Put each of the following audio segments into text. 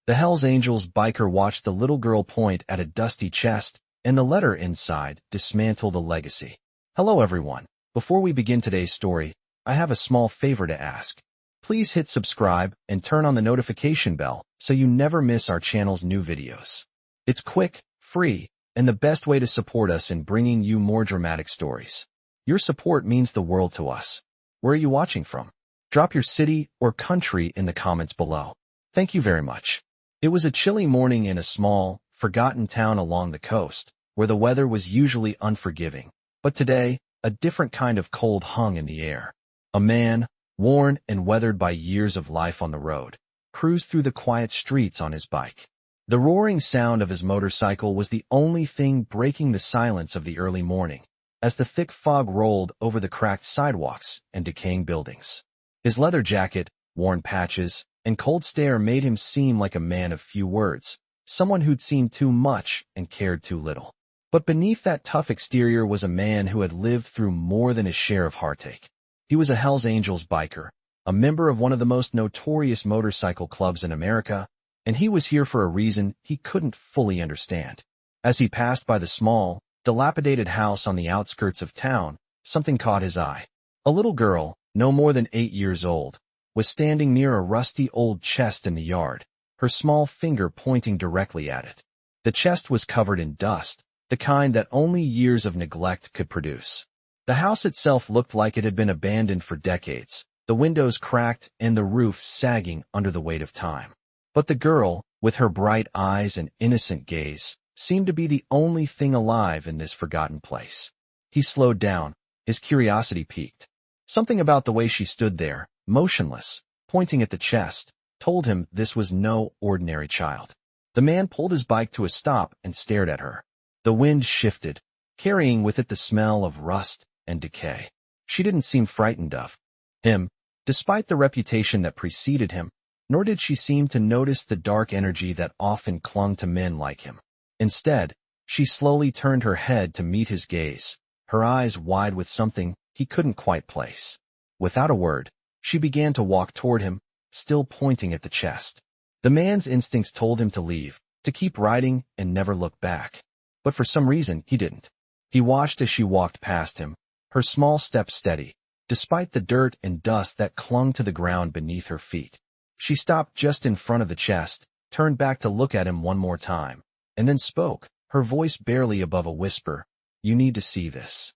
The Hells Angels biker watched the little girl point at a dusty chest and the letter inside, dismantle the legacy. Hello everyone. Before we begin today's story, I have a small favor to ask. Please hit subscribe and turn on the notification bell so you never miss our channel's new videos. It's quick, free, and the best way to support us in bringing you more dramatic stories. Your support means the world to us. Where are you watching from? Drop your city or country in the comments below. Thank you very much. It was a chilly morning in a small, forgotten town along the coast, where the weather was usually unforgiving. But today, a different kind of cold hung in the air. A man, worn and weathered by years of life on the road, cruised through the quiet streets on his bike. The roaring sound of his motorcycle was the only thing breaking the silence of the early morning, as the thick fog rolled over the cracked sidewalks and decaying buildings. His leather jacket, worn patches, and cold stare made him seem like a man of few words, someone who'd seen too much and cared too little. But beneath that tough exterior was a man who had lived through more than his share of heartache. He was a Hells Angels biker, a member of one of the most notorious motorcycle clubs in America, and he was here for a reason he couldn't fully understand. As he passed by the small, dilapidated house on the outskirts of town, something caught his eye. A little girl, no more than 8 years old, was standing near a rusty old chest in the yard, her small finger pointing directly at it. The chest was covered in dust, the kind that only years of neglect could produce. The house itself looked like it had been abandoned for decades, the windows cracked and the roof sagging under the weight of time. But the girl, with her bright eyes and innocent gaze, seemed to be the only thing alive in this forgotten place. He slowed down, his curiosity piqued. Something about the way she stood there, motionless, pointing at the chest, told him this was no ordinary child. The man pulled his bike to a stop and stared at her. The wind shifted, carrying with it the smell of rust and decay. She didn't seem frightened of him, despite the reputation that preceded him, nor did she seem to notice the dark energy that often clung to men like him. Instead, she slowly turned her head to meet his gaze, her eyes wide with something he couldn't quite place. Without a word, she began to walk toward him, still pointing at the chest. The man's instincts told him to leave, to keep riding and never look back. But for some reason, he didn't. He watched as she walked past him, her small steps steady, despite the dirt and dust that clung to the ground beneath her feet. She stopped just in front of the chest, turned back to look at him one more time, and then spoke, her voice barely above a whisper. "You need to see this."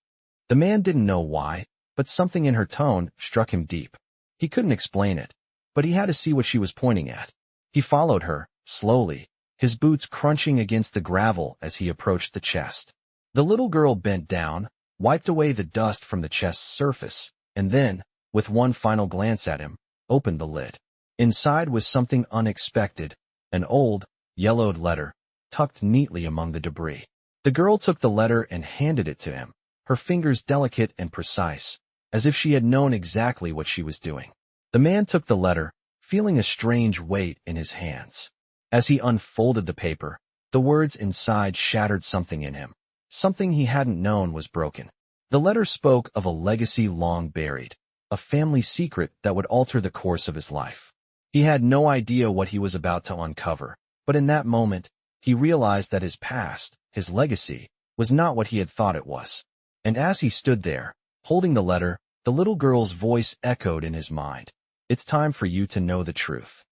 The man didn't know why, but something in her tone struck him deep. He couldn't explain it, but he had to see what she was pointing at. He followed her, slowly, his boots crunching against the gravel as he approached the chest. The little girl bent down, wiped away the dust from the chest's surface, and then, with one final glance at him, opened the lid. Inside was something unexpected, an old, yellowed letter, tucked neatly among the debris. The girl took the letter and handed it to him, her fingers delicate and precise, as if she had known exactly what she was doing. The man took the letter, feeling a strange weight in his hands. As he unfolded the paper, the words inside shattered something in him. Something he hadn't known was broken. The letter spoke of a legacy long buried, a family secret that would alter the course of his life. He had no idea what he was about to uncover, but in that moment, he realized that his past, his legacy, was not what he had thought it was. And as he stood there, holding the letter, the little girl's voice echoed in his mind. "It's time for you to know the truth."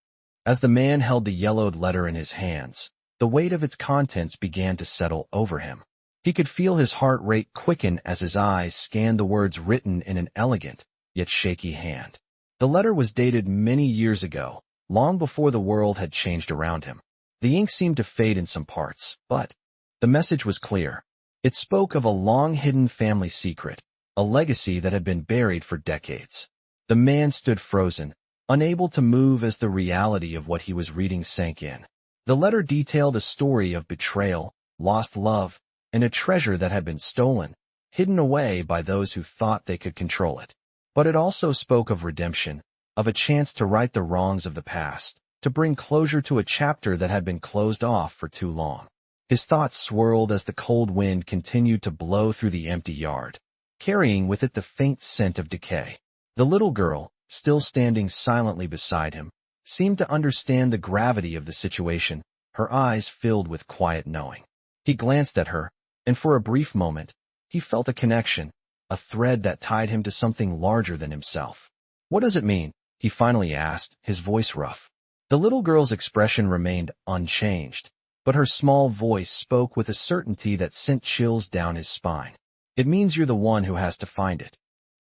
As the man held the yellowed letter in his hands, the weight of its contents began to settle over him. He could feel his heart rate quicken as his eyes scanned the words written in an elegant, yet shaky hand. The letter was dated many years ago, long before the world had changed around him. The ink seemed to fade in some parts, but the message was clear. It spoke of a long-hidden family secret, a legacy that had been buried for decades. The man stood frozen, unable to move as the reality of what he was reading sank in. The letter detailed a story of betrayal, lost love, and a treasure that had been stolen, hidden away by those who thought they could control it. But it also spoke of redemption, of a chance to right the wrongs of the past, to bring closure to a chapter that had been closed off for too long. His thoughts swirled as the cold wind continued to blow through the empty yard, carrying with it the faint scent of decay. The little girl, still standing silently beside him, seemed to understand the gravity of the situation, her eyes filled with quiet knowing. He glanced at her, and for a brief moment, he felt a connection, a thread that tied him to something larger than himself. "What does it mean?" he finally asked, his voice rough. The little girl's expression remained unchanged, but her small voice spoke with a certainty that sent chills down his spine. "It means you're the one who has to find it."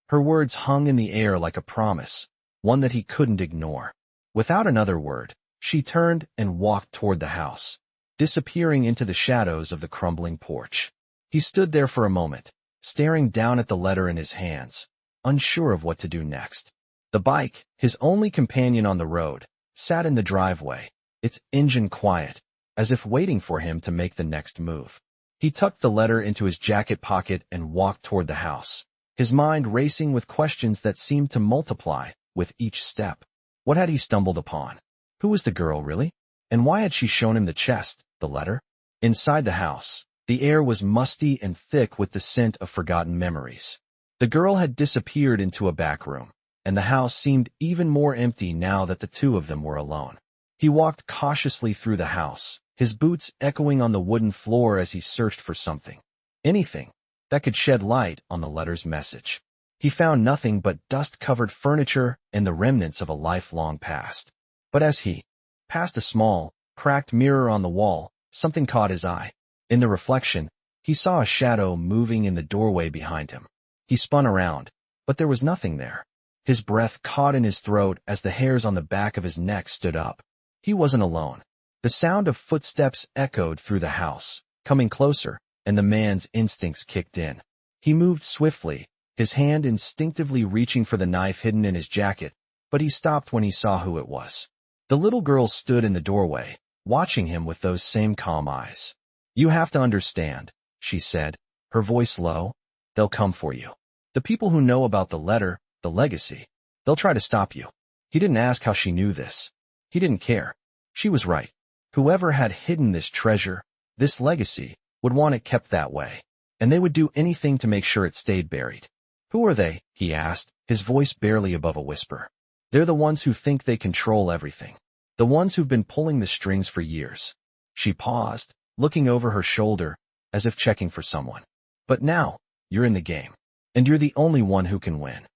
Her words hung in the air like a promise, one that he couldn't ignore. Without another word, she turned and walked toward the house, disappearing into the shadows of the crumbling porch. He stood there for a moment, staring down at the letter in his hands, unsure of what to do next. The bike, his only companion on the road, sat in the driveway, its engine quiet, as if waiting for him to make the next move. He tucked the letter into his jacket pocket and walked toward the house, his mind racing with questions that seemed to multiply with each step. What had he stumbled upon? Who was the girl, really? And why had she shown him the chest, the letter? Inside the house, the air was musty and thick with the scent of forgotten memories. The girl had disappeared into a back room, and the house seemed even more empty now that the two of them were alone. He walked cautiously through the house, his boots echoing on the wooden floor as he searched for something. Anything that could shed light on the letter's message. He found nothing but dust-covered furniture and the remnants of a lifelong past. But as he passed a small, cracked mirror on the wall, something caught his eye. In the reflection, he saw a shadow moving in the doorway behind him. He spun around, but there was nothing there. His breath caught in his throat as the hairs on the back of his neck stood up. He wasn't alone. The sound of footsteps echoed through the house, coming closer, and the man's instincts kicked in. He moved swiftly, his hand instinctively reaching for the knife hidden in his jacket, but he stopped when he saw who it was. The little girl stood in the doorway, watching him with those same calm eyes. "You have to understand," she said, her voice low. "They'll come for you. The people who know about the letter, the legacy, they'll try to stop you." He didn't ask how she knew this. He didn't care. She was right. Whoever had hidden this treasure, this legacy, would want it kept that way, and they would do anything to make sure it stayed buried. "Who are they?" he asked, his voice barely above a whisper. "They're the ones who think they control everything. The ones who've been pulling the strings for years." She paused, looking over her shoulder, as if checking for someone. "But now, you're in the game, and you're the only one who can win."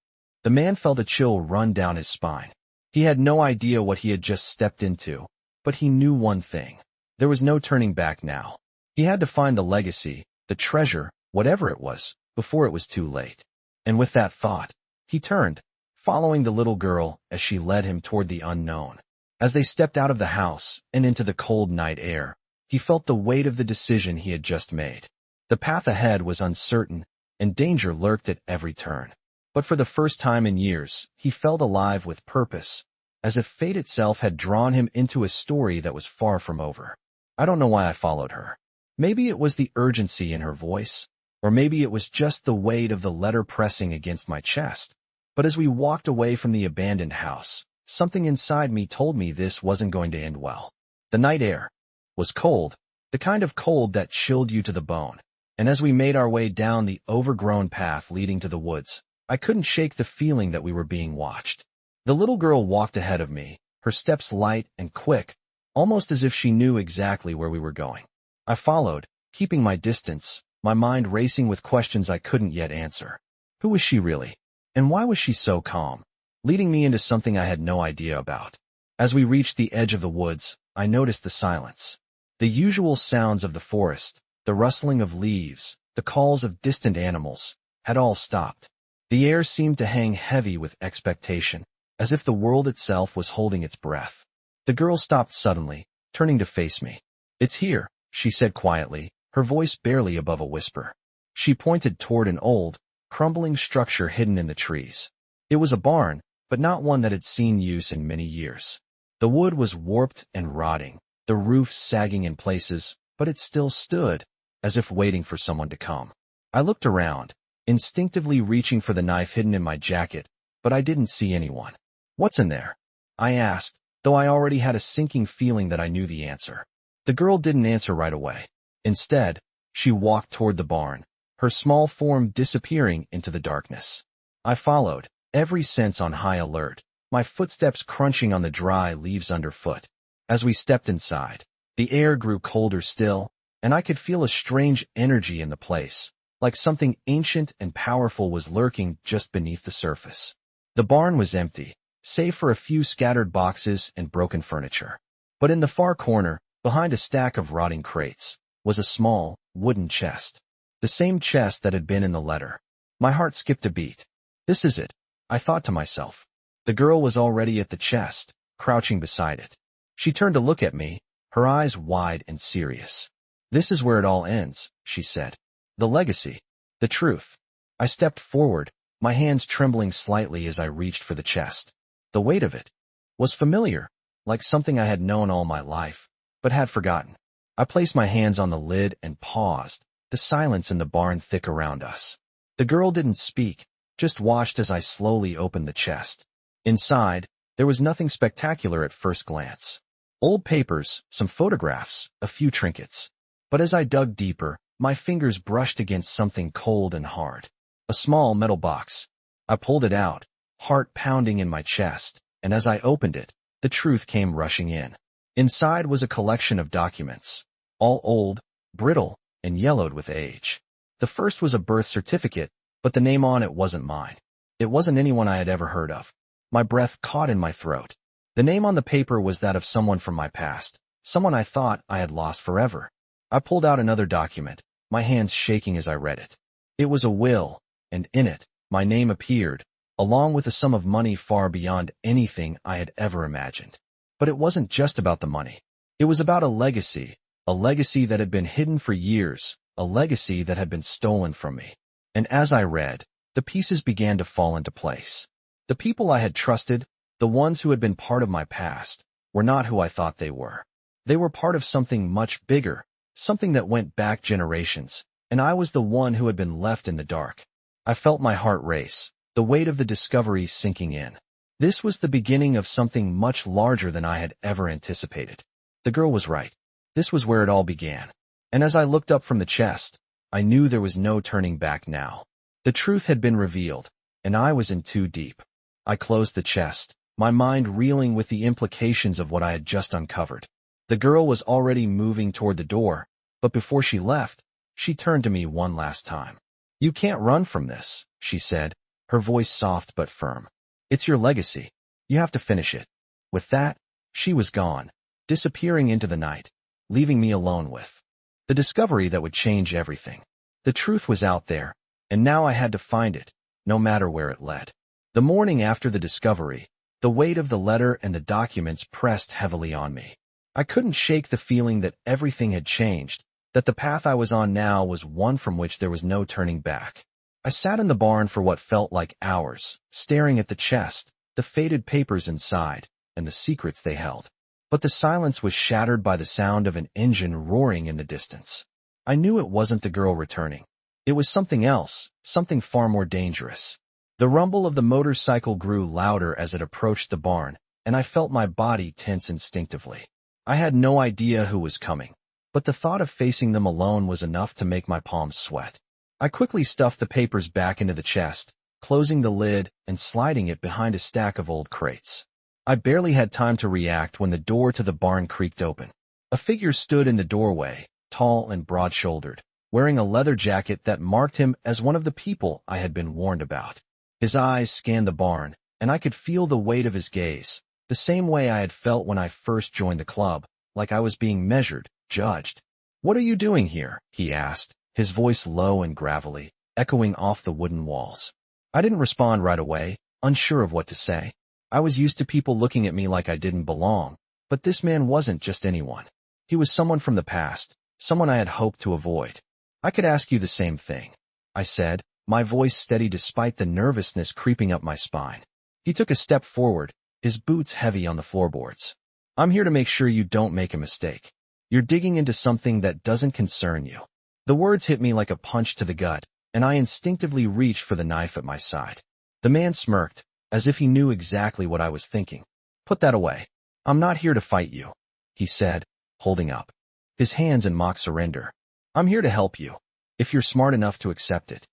The man felt a chill run down his spine. He had no idea what he had just stepped into, but he knew one thing. There was no turning back now. He had to find the legacy, the treasure, whatever it was, before it was too late. And with that thought, he turned, following the little girl as she led him toward the unknown. As they stepped out of the house and into the cold night air, he felt the weight of the decision he had just made. The path ahead was uncertain, and danger lurked at every turn. But for the first time in years, he felt alive with purpose, as if fate itself had drawn him into a story that was far from over. "I don't know why I followed her. Maybe it was the urgency in her voice, or maybe it was just the weight of the letter pressing against my chest. But as we walked away from the abandoned house, something inside me told me this wasn't going to end well. The night air was cold, the kind of cold that chilled you to the bone. And as we made our way down the overgrown path leading to the woods, I couldn't shake the feeling that we were being watched. The little girl walked ahead of me, her steps light and quick, almost as if she knew exactly where we were going. I followed, keeping my distance, my mind racing with questions I couldn't yet answer. Who was she really? And why was she so calm, leading me into something I had no idea about? As we reached the edge of the woods, I noticed the silence. The usual sounds of the forest, the rustling of leaves, the calls of distant animals, had all stopped. The air seemed to hang heavy with expectation, as if the world itself was holding its breath. The girl stopped suddenly, turning to face me. "It's here," she said quietly, her voice barely above a whisper. She pointed toward an old, crumbling structure hidden in the trees. It was a barn, but not one that had seen use in many years. The wood was warped and rotting, the roof sagging in places, but it still stood, as if waiting for someone to come. I looked around, instinctively reaching for the knife hidden in my jacket, but I didn't see anyone. "What's in there?" I asked, though I already had a sinking feeling that I knew the answer. The girl didn't answer right away. Instead, she walked toward the barn, her small form disappearing into the darkness. I followed, every sense on high alert, my footsteps crunching on the dry leaves underfoot. As we stepped inside, the air grew colder still, and I could feel a strange energy in the place, like something ancient and powerful was lurking just beneath the surface. The barn was empty, save for a few scattered boxes and broken furniture. But in the far corner, behind a stack of rotting crates, was a small, wooden chest. The same chest that had been in the letter. My heart skipped a beat. This is it, I thought to myself. The girl was already at the chest, crouching beside it. She turned to look at me, her eyes wide and serious. This is where it all ends, she said. The legacy. The truth. I stepped forward, my hands trembling slightly as I reached for the chest. The weight of it was familiar, like something I had known all my life, but had forgotten. I placed my hands on the lid and paused, the silence in the barn thick around us. The girl didn't speak, just watched as I slowly opened the chest. Inside, there was nothing spectacular at first glance. Old papers, some photographs, a few trinkets. But as I dug deeper, my fingers brushed against something cold and hard. A small metal box. I pulled it out, heart pounding in my chest, and as I opened it, the truth came rushing in. Inside was a collection of documents, all old, brittle, and yellowed with age. The first was a birth certificate, but the name on it wasn't mine. It wasn't anyone I had ever heard of. My breath caught in my throat. The name on the paper was that of someone from my past, someone I thought I had lost forever. I pulled out another document, my hands shaking as I read it. It was a will, and in it, my name appeared, along with a sum of money far beyond anything I had ever imagined. But it wasn't just about the money. It was about a legacy that had been hidden for years, a legacy that had been stolen from me. And as I read, the pieces began to fall into place. The people I had trusted, the ones who had been part of my past, were not who I thought they were. They were part of something much bigger, something that went back generations, and I was the one who had been left in the dark. I felt my heart race, the weight of the discovery sinking in. This was the beginning of something much larger than I had ever anticipated. The girl was right. This was where it all began. And as I looked up from the chest, I knew there was no turning back now. The truth had been revealed, and I was in too deep. I closed the chest, my mind reeling with the implications of what I had just uncovered. The girl was already moving toward the door, but before she left, she turned to me one last time. "You can't run from this," she said, her voice soft but firm. "It's your legacy. You have to finish it." With that, she was gone, disappearing into the night, leaving me alone with the discovery that would change everything. The truth was out there, and now I had to find it, no matter where it led. The morning after the discovery, the weight of the letter and the documents pressed heavily on me. I couldn't shake the feeling that everything had changed, that the path I was on now was one from which there was no turning back. I sat in the barn for what felt like hours, staring at the chest, the faded papers inside, and the secrets they held. But the silence was shattered by the sound of an engine roaring in the distance. I knew it wasn't the girl returning. It was something else, something far more dangerous. The rumble of the motorcycle grew louder as it approached the barn, and I felt my body tense instinctively. I had no idea who was coming, but the thought of facing them alone was enough to make my palms sweat. I quickly stuffed the papers back into the chest, closing the lid and sliding it behind a stack of old crates. I barely had time to react when the door to the barn creaked open. A figure stood in the doorway, tall and broad-shouldered, wearing a leather jacket that marked him as one of the people I had been warned about. His eyes scanned the barn, and I could feel the weight of his gaze, the same way I had felt when I first joined the club, like I was being measured, judged. "What are you doing here?" he asked, his voice low and gravelly, echoing off the wooden walls. I didn't respond right away, unsure of what to say. I was used to people looking at me like I didn't belong, but this man wasn't just anyone. He was someone from the past, someone I had hoped to avoid. "I could ask you the same thing," I said, my voice steady despite the nervousness creeping up my spine. He took a step forward, his boots heavy on the floorboards. "I'm here to make sure you don't make a mistake. You're digging into something that doesn't concern you." The words hit me like a punch to the gut, and I instinctively reached for the knife at my side. The man smirked, as if he knew exactly what I was thinking. "Put that away. I'm not here to fight you," he said, holding up his hands in mock surrender. "I'm here to help you, if you're smart enough to accept it."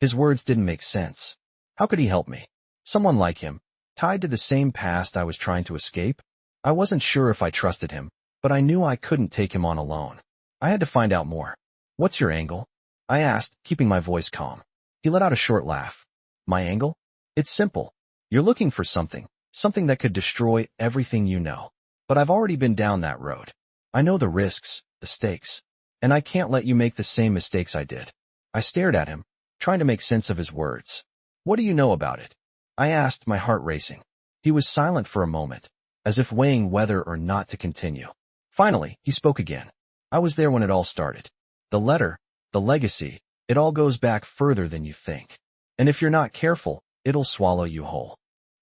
His words didn't make sense. How could he help me? Someone like him, tied to the same past I was trying to escape. I wasn't sure if I trusted him, but I knew I couldn't take him on alone. I had to find out more. What's your angle? I asked, keeping my voice calm. He let out a short laugh. My angle? It's simple. You're looking for something that could destroy everything you know. But I've already been down that road. I know the risks, the stakes, and I can't let you make the same mistakes I did. I stared at him, trying to make sense of his words. What do you know about it? I asked, my heart racing. He was silent for a moment, as if weighing whether or not to continue. Finally, he spoke again. I was there when it all started. The letter, the legacy, it all goes back further than you think. And if you're not careful, it'll swallow you whole.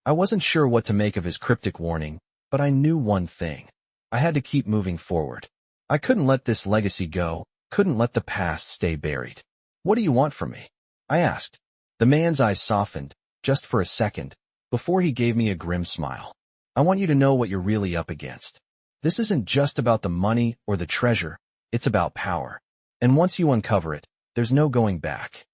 I wasn't sure what to make of his cryptic warning, but I knew one thing. I had to keep moving forward. I couldn't let this legacy go, couldn't let the past stay buried. What do you want from me? I asked. The man's eyes softened, just for a second, before he gave me a grim smile. I want you to know what you're really up against. This isn't just about the money or the treasure, it's about power. And once you uncover it, there's no going back.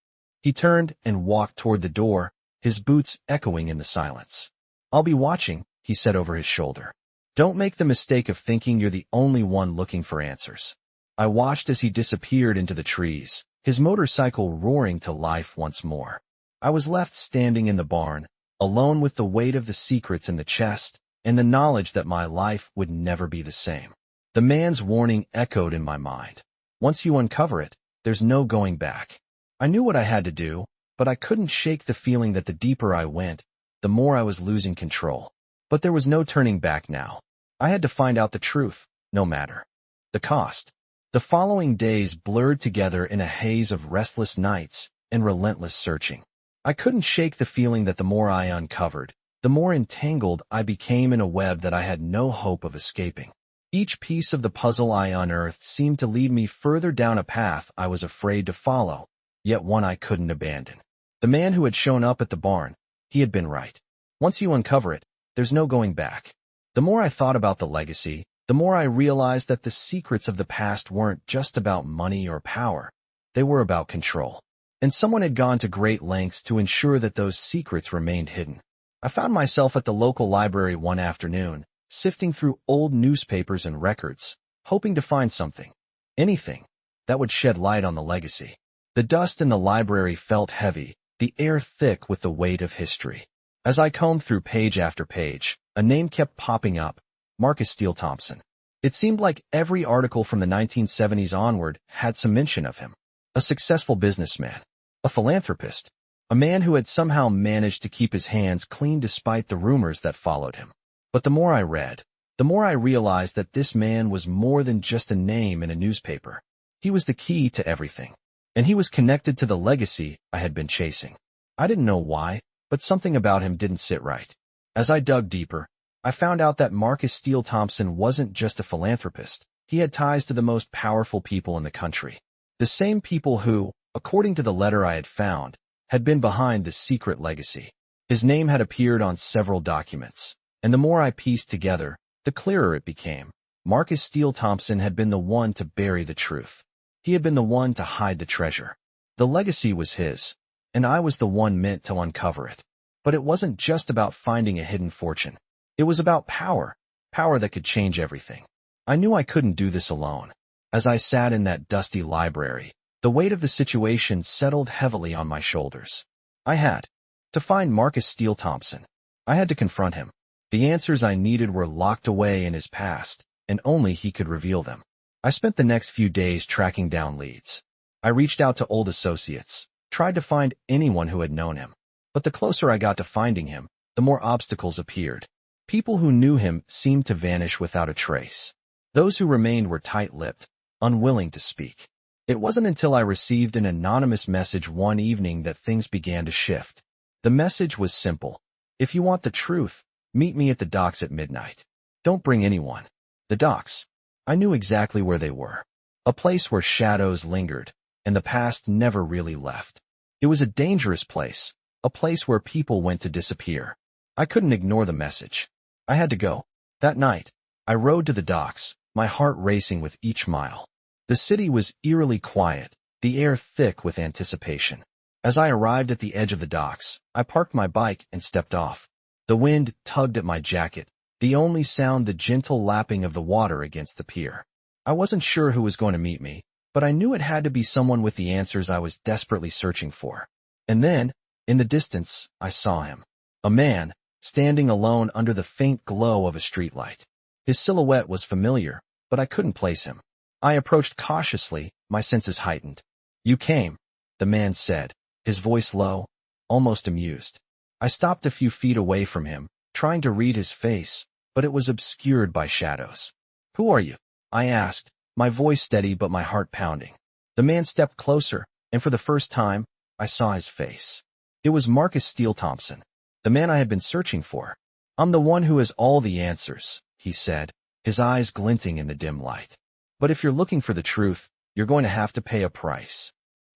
He turned and walked toward the door, his boots echoing in the silence. I'll be watching, he said over his shoulder. Don't make the mistake of thinking you're the only one looking for answers. I watched as he disappeared into the trees, his motorcycle roaring to life once more. I was left standing in the barn, alone with the weight of the secrets in the chest, and the knowledge that my life would never be the same. The man's warning echoed in my mind. Once you uncover it, there's no going back. I knew what I had to do, but I couldn't shake the feeling that the deeper I went, the more I was losing control. But there was no turning back now. I had to find out the truth, no matter the cost. The following days blurred together in a haze of restless nights and relentless searching. I couldn't shake the feeling that the more I uncovered, the more entangled I became in a web that I had no hope of escaping. Each piece of the puzzle I unearthed seemed to lead me further down a path I was afraid to follow, yet one I couldn't abandon. The man who had shown up at the barn, he had been right. Once you uncover it, there's no going back. The more I thought about the legacy, the more I realized that the secrets of the past weren't just about money or power. They were about control. And someone had gone to great lengths to ensure that those secrets remained hidden. I found myself at the local library one afternoon, sifting through old newspapers and records, hoping to find something, anything, that would shed light on the legacy. The dust in the library felt heavy, the air thick with the weight of history. As I combed through page after page, a name kept popping up, Marcus Steele Thompson. It seemed like every article from the 1970s onward had some mention of him. A successful businessman, a philanthropist, a man who had somehow managed to keep his hands clean despite the rumors that followed him. But the more I read, the more I realized that this man was more than just a name in a newspaper. He was the key to everything. And he was connected to the legacy I had been chasing. I didn't know why, but something about him didn't sit right. As I dug deeper, I found out that Marcus Steele Thompson wasn't just a philanthropist. He had ties to the most powerful people in the country. The same people who, according to the letter I had found, had been behind the secret legacy. His name had appeared on several documents, and the more I pieced together, the clearer it became. Marcus Steele Thompson had been the one to bury the truth. He had been the one to hide the treasure. The legacy was his, and I was the one meant to uncover it. But it wasn't just about finding a hidden fortune. It was about power, power that could change everything. I knew I couldn't do this alone. As I sat in that dusty library, the weight of the situation settled heavily on my shoulders. I had to find Marcus Steele Thompson. I had to confront him. The answers I needed were locked away in his past, and only he could reveal them. I spent the next few days tracking down leads. I reached out to old associates, tried to find anyone who had known him. But the closer I got to finding him, the more obstacles appeared. People who knew him seemed to vanish without a trace. Those who remained were tight-lipped, unwilling to speak. It wasn't until I received an anonymous message one evening that things began to shift. The message was simple. If you want the truth, meet me at the docks at midnight. Don't bring anyone. The docks. I knew exactly where they were. A place where shadows lingered, and the past never really left. It was a dangerous place, a place where people went to disappear. I couldn't ignore the message. I had to go. That night, I rode to the docks, my heart racing with each mile. The city was eerily quiet, the air thick with anticipation. As I arrived at the edge of the docks, I parked my bike and stepped off. The wind tugged at my jacket, the only sound the gentle lapping of the water against the pier. I wasn't sure who was going to meet me, but I knew it had to be someone with the answers I was desperately searching for. And then, in the distance, I saw him. A man, standing alone under the faint glow of a streetlight. His silhouette was familiar, but I couldn't place him. I approached cautiously, my senses heightened. "You came," the man said, his voice low, almost amused. I stopped a few feet away from him, trying to read his face, but it was obscured by shadows. "Who are you?" I asked, my voice steady but my heart pounding. The man stepped closer, and for the first time, I saw his face. It was Marcus Steele Thompson, the man I had been searching for. "I'm the one who has all the answers," he said, his eyes glinting in the dim light. "But if you're looking for the truth, you're going to have to pay a price."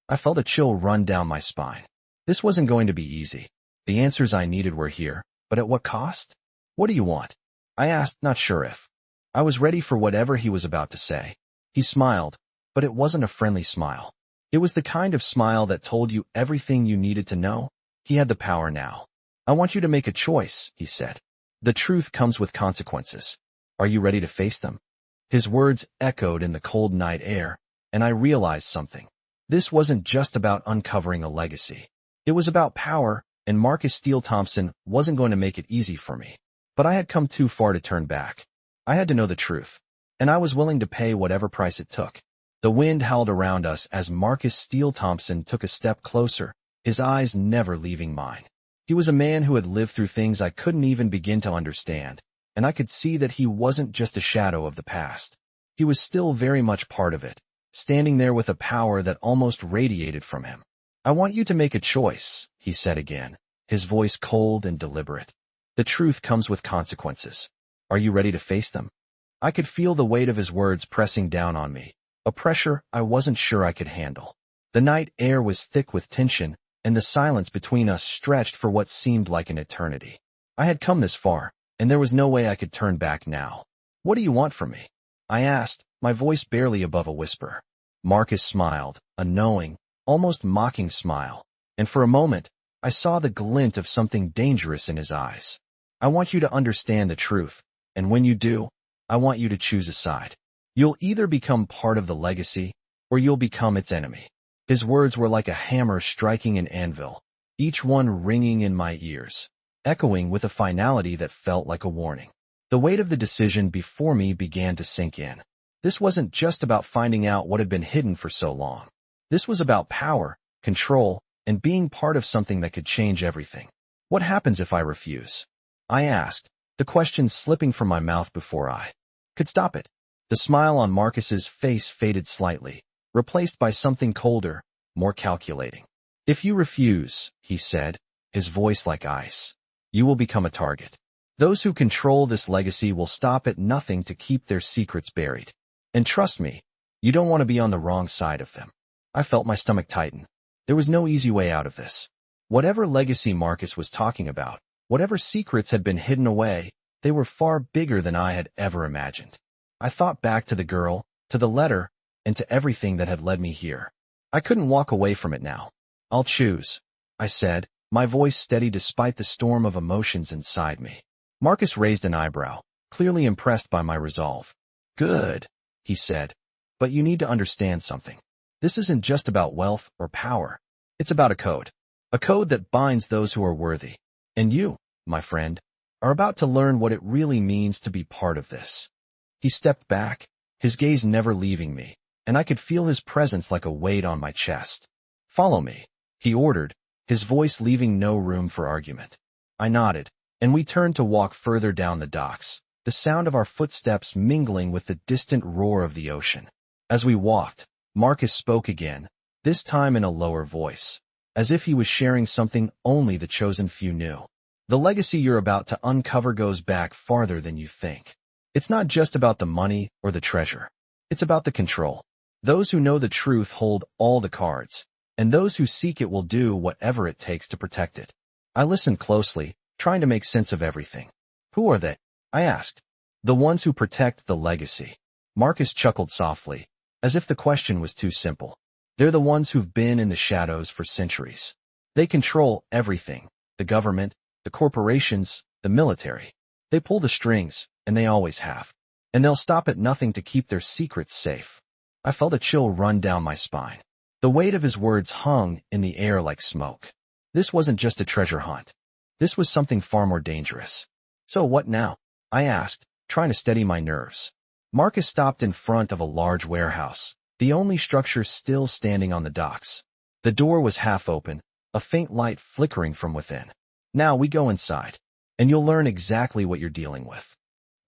I felt a chill run down my spine. This wasn't going to be easy. The answers I needed were here, but at what cost? "What do you want?" I asked, not sure if. I was ready for whatever he was about to say. He smiled, but it wasn't a friendly smile. It was the kind of smile that told you everything you needed to know. He had the power now. "I want you to make a choice," he said. "The truth comes with consequences. Are you ready to face them?" His words echoed in the cold night air, and I realized something. This wasn't just about uncovering a legacy. It was about power, and Marcus Steele Thompson wasn't going to make it easy for me. But I had come too far to turn back. I had to know the truth, and I was willing to pay whatever price it took. The wind howled around us as Marcus Steele Thompson took a step closer, his eyes never leaving mine. He was a man who had lived through things I couldn't even begin to understand, and I could see that he wasn't just a shadow of the past. He was still very much part of it, standing there with a power that almost radiated from him. "I want you to make a choice," he said again, his voice cold and deliberate. "The truth comes with consequences. Are you ready to face them?" I could feel the weight of his words pressing down on me, a pressure I wasn't sure I could handle. The night air was thick with tension, and the silence between us stretched for what seemed like an eternity. I had come this far, and there was no way I could turn back now. "What do you want from me?" I asked, my voice barely above a whisper. Marcus smiled, a knowing, almost mocking smile, and for a moment, I saw the glint of something dangerous in his eyes. "I want you to understand the truth, and when you do, I want you to choose a side. You'll either become part of the legacy, or you'll become its enemy." His words were like a hammer striking an anvil, each one ringing in my ears, echoing with a finality that felt like a warning. The weight of the decision before me began to sink in. This wasn't just about finding out what had been hidden for so long. This was about power, control, and being part of something that could change everything. "What happens if I refuse?" I asked, the question slipping from my mouth before I could stop it. The smile on Marcus's face faded slightly, replaced by something colder, more calculating. "If you refuse," he said, his voice like ice, "you will become a target. Those who control this legacy will stop at nothing to keep their secrets buried. And trust me, you don't want to be on the wrong side of them." I felt my stomach tighten. There was no easy way out of this. Whatever legacy Marcus was talking about, whatever secrets had been hidden away, they were far bigger than I had ever imagined. I thought back to the girl, to the letter, and to everything that had led me here. I couldn't walk away from it now. "I'll choose," I said, my voice steady despite the storm of emotions inside me. Marcus raised an eyebrow, clearly impressed by my resolve. "Good," he said, "but you need to understand something. This isn't just about wealth or power. It's about a code that binds those who are worthy. And you, my friend, are about to learn what it really means to be part of this." He stepped back, his gaze never leaving me, and I could feel his presence like a weight on my chest. "Follow me," he ordered, his voice leaving no room for argument. I nodded, and we turned to walk further down the docks, the sound of our footsteps mingling with the distant roar of the ocean. As we walked, Marcus spoke again, this time in a lower voice, as if he was sharing something only the chosen few knew. "The legacy you're about to uncover goes back farther than you think. It's not just about the money or the treasure. It's about the control. Those who know the truth hold all the cards, and those who seek it will do whatever it takes to protect it." I listened closely, trying to make sense of everything. "Who are they?" I asked. "The ones who protect the legacy." Marcus chuckled softly, as if the question was too simple. "They're the ones who've been in the shadows for centuries. They control everything, the government, the corporations, the military. They pull the strings, and they always have. And they'll stop at nothing to keep their secrets safe. I felt a chill run down my spine. The weight of his words hung in the air like smoke. This wasn't just a treasure hunt. This was something far more dangerous. So what now? I asked, trying to steady my nerves. Marcus stopped in front of a large warehouse, the only structure still standing on the docks. The door was half open, a faint light flickering from within. Now we go inside, and you'll learn exactly what you're dealing with.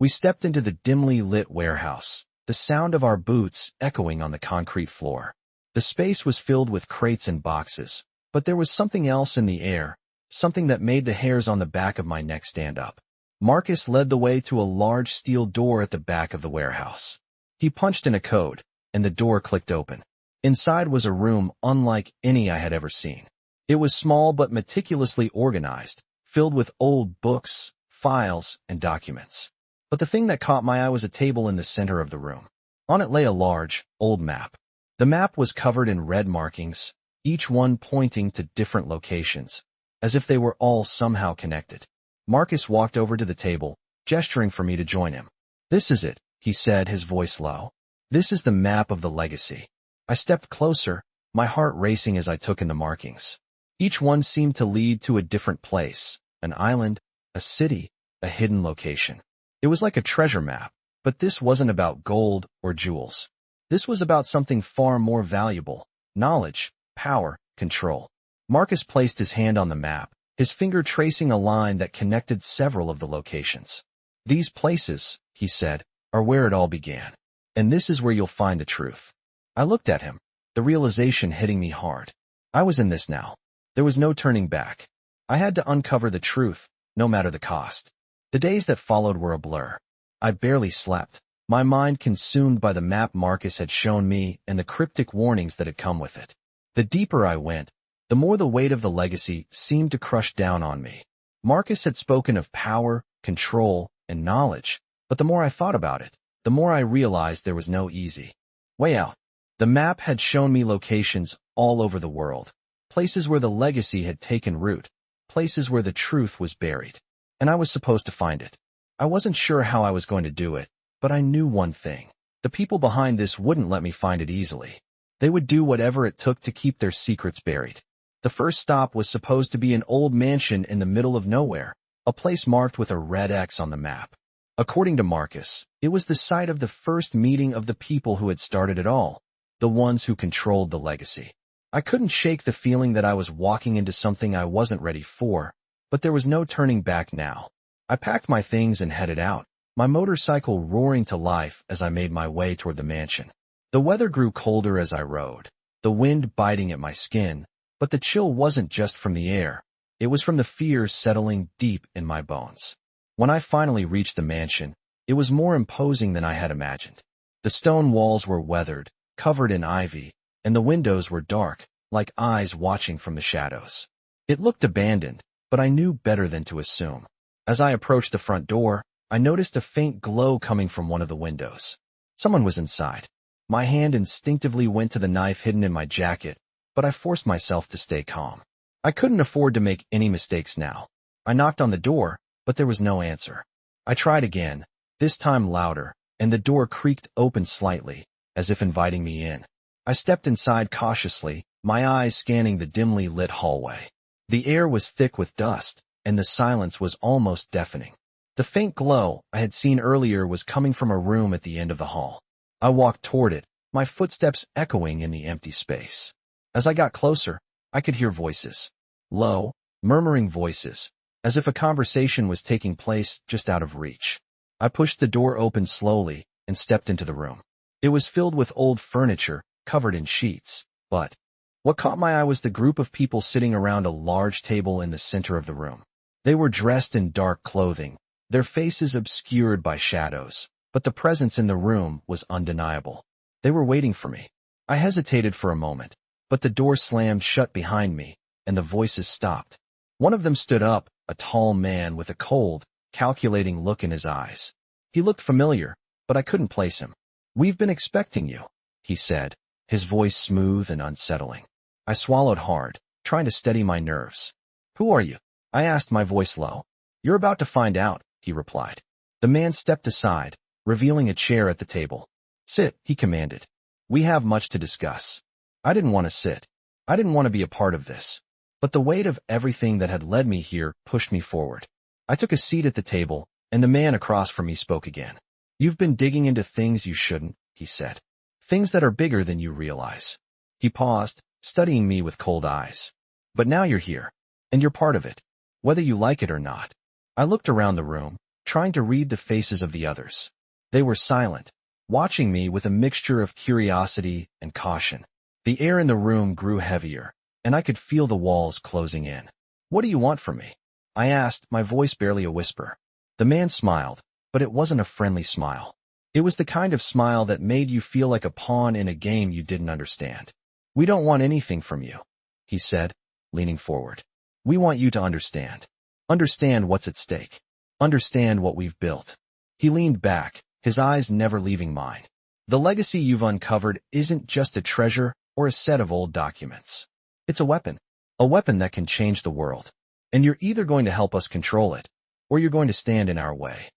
We stepped into the dimly lit warehouse, the sound of our boots echoing on the concrete floor. The space was filled with crates and boxes, but there was something else in the air, something that made the hairs on the back of my neck stand up. Marcus led the way to a large steel door at the back of the warehouse. He punched in a code, and the door clicked open. Inside was a room unlike any I had ever seen. It was small but meticulously organized, filled with old books, files, and documents. But the thing that caught my eye was a table in the center of the room. On it lay a large, old map. The map was covered in red markings, each one pointing to different locations, as if they were all somehow connected. Marcus walked over to the table, gesturing for me to join him. "This is it," he said, his voice low. "This is the map of the legacy." I stepped closer, my heart racing as I took in the markings. Each one seemed to lead to a different place, an island, a city, a hidden location. It was like a treasure map, but this wasn't about gold or jewels. This was about something far more valuable: knowledge, power, control. Marcus placed his hand on the map, his finger tracing a line that connected several of the locations. "These places," he said, "are where it all began. And this is where you'll find the truth." I looked at him, the realization hitting me hard. I was in this now. There was no turning back. I had to uncover the truth, no matter the cost. The days that followed were a blur. I barely slept, my mind consumed by the map Marcus had shown me and the cryptic warnings that had come with it. The deeper I went, the more the weight of the legacy seemed to crush down on me. Marcus had spoken of power, control, and knowledge, but the more I thought about it, the more I realized there was no easy way out. The map had shown me locations all over the world, places where the legacy had taken root, places where the truth was buried. And I was supposed to find it. I wasn't sure how I was going to do it, but I knew one thing. The people behind this wouldn't let me find it easily. They would do whatever it took to keep their secrets buried. The first stop was supposed to be an old mansion in the middle of nowhere, a place marked with a red X on the map. According to Marcus, it was the site of the first meeting of the people who had started it all, the ones who controlled the legacy. I couldn't shake the feeling that I was walking into something I wasn't ready for, but there was no turning back now. I packed my things and headed out, my motorcycle roaring to life as I made my way toward the mansion. The weather grew colder as I rode, the wind biting at my skin, but the chill wasn't just from the air. It was from the fear settling deep in my bones. When I finally reached the mansion, it was more imposing than I had imagined. The stone walls were weathered, covered in ivy, and the windows were dark, like eyes watching from the shadows. It looked abandoned, but I knew better than to assume. As I approached the front door, I noticed a faint glow coming from one of the windows. Someone was inside. My hand instinctively went to the knife hidden in my jacket, but I forced myself to stay calm. I couldn't afford to make any mistakes now. I knocked on the door, but there was no answer. I tried again, this time louder, and the door creaked open slightly, as if inviting me in. I stepped inside cautiously, my eyes scanning the dimly lit hallway. The air was thick with dust, and the silence was almost deafening. The faint glow I had seen earlier was coming from a room at the end of the hall. I walked toward it, my footsteps echoing in the empty space. As I got closer, I could hear voices. Low, murmuring voices, as if a conversation was taking place just out of reach. I pushed the door open slowly and stepped into the room. It was filled with old furniture, covered in sheets, but what caught my eye was the group of people sitting around a large table in the center of the room. They were dressed in dark clothing, their faces obscured by shadows, but the presence in the room was undeniable. They were waiting for me. I hesitated for a moment, but the door slammed shut behind me, and the voices stopped. One of them stood up, a tall man with a cold, calculating look in his eyes. He looked familiar, but I couldn't place him. "We've been expecting you," he said, his voice smooth and unsettling. I swallowed hard, trying to steady my nerves. "Who are you?" I asked, my voice low. You're about to find out, he replied. The man stepped aside, revealing a chair at the table. Sit, he commanded. We have much to discuss. I didn't want to sit. I didn't want to be a part of this. But the weight of everything that had led me here pushed me forward. I took a seat at the table, and the man across from me spoke again. You've been digging into things you shouldn't, he said. Things that are bigger than you realize. He paused, studying me with cold eyes. But now you're here, and you're part of it, whether you like it or not. I looked around the room, trying to read the faces of the others. They were silent, watching me with a mixture of curiosity and caution. The air in the room grew heavier, and I could feel the walls closing in. What do you want from me? I asked, my voice barely a whisper. The man smiled, but it wasn't a friendly smile. It was the kind of smile that made you feel like a pawn in a game you didn't understand. We don't want anything from you, he said, leaning forward. We want you to understand. Understand what's at stake. Understand what we've built. He leaned back, his eyes never leaving mine. The legacy you've uncovered isn't just a treasure or a set of old documents. It's a weapon that can change the world. And you're either going to help us control it, or you're going to stand in our way.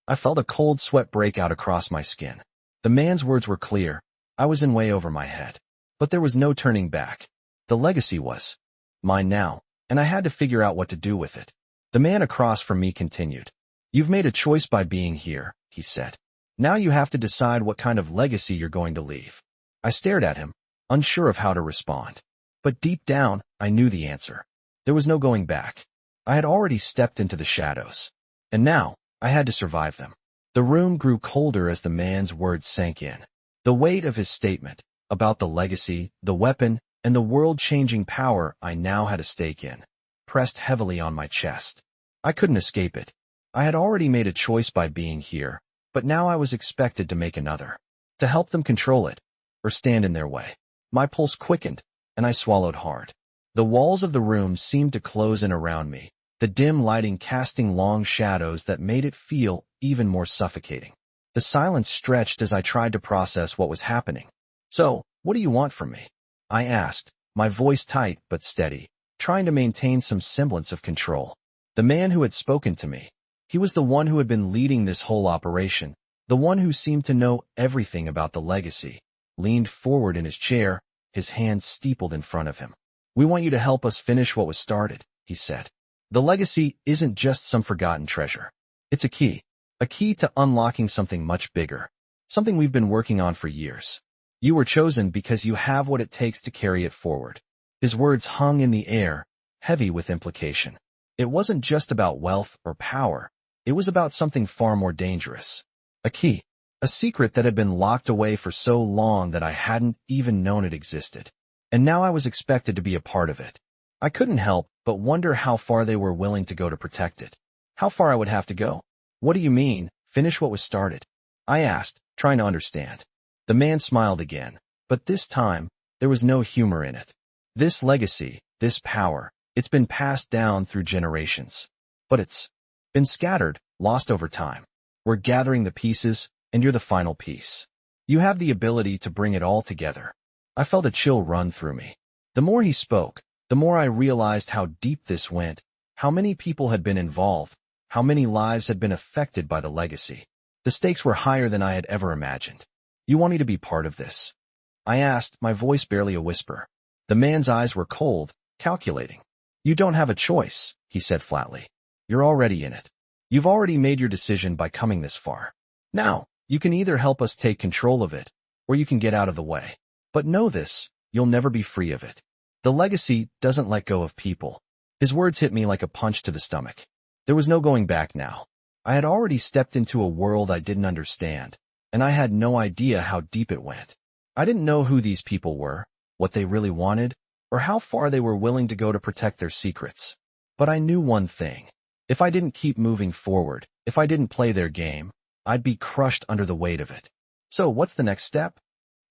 I felt a cold sweat break out across my skin. The man's words were clear. I was in way over my head. But there was no turning back. The legacy was mine now, and I had to figure out what to do with it. The man across from me continued. You've made a choice by being here, he said. Now you have to decide what kind of legacy you're going to leave. I stared at him, unsure of how to respond. But deep down, I knew the answer. There was no going back. I had already stepped into the shadows. And now, I had to survive them. The room grew colder as the man's words sank in. The weight of his statement, about the legacy, the weapon, and the world-changing power I now had a stake in, pressed heavily on my chest. I couldn't escape it. I had already made a choice by being here, but now I was expected to make another. To help them control it, or stand in their way. My pulse quickened, and I swallowed hard. The walls of the room seemed to close in around me, the dim lighting casting long shadows that made it feel even more suffocating. The silence stretched as I tried to process what was happening. So, what do you want from me? I asked, my voice tight but steady, trying to maintain some semblance of control. The man who had spoken to me, he was the one who had been leading this whole operation, the one who seemed to know everything about the legacy, leaned forward in his chair, his hands steepled in front of him. We want you to help us finish what was started, he said. The legacy isn't just some forgotten treasure. It's a key to unlocking something much bigger, something we've been working on for years. You were chosen because you have what it takes to carry it forward. His words hung in the air, heavy with implication. It wasn't just about wealth or power. It was about something far more dangerous. A key, a secret that had been locked away for so long that I hadn't even known it existed. And now I was expected to be a part of it. I couldn't help but wonder how far they were willing to go to protect it. How far I would have to go. What do you mean, finish what was started? I asked, trying to understand. The man smiled again, but this time, there was no humor in it. This legacy, this power, it's been passed down through generations. But it's been scattered, lost over time. We're gathering the pieces, and you're the final piece. You have the ability to bring it all together. I felt a chill run through me. The more he spoke, the more I realized how deep this went, how many people had been involved, how many lives had been affected by the legacy. The stakes were higher than I had ever imagined. You want me to be part of this? I asked, my voice barely a whisper. The man's eyes were cold, calculating. You don't have a choice, he said flatly. You're already in it. You've already made your decision by coming this far. Now, you can either help us take control of it, or you can get out of the way. But know this, you'll never be free of it. The legacy doesn't let go of people. His words hit me like a punch to the stomach. There was no going back now. I had already stepped into a world I didn't understand, and I had no idea how deep it went. I didn't know who these people were, what they really wanted, or how far they were willing to go to protect their secrets. But I knew one thing. If I didn't keep moving forward, if I didn't play their game, I'd be crushed under the weight of it. So what's the next step?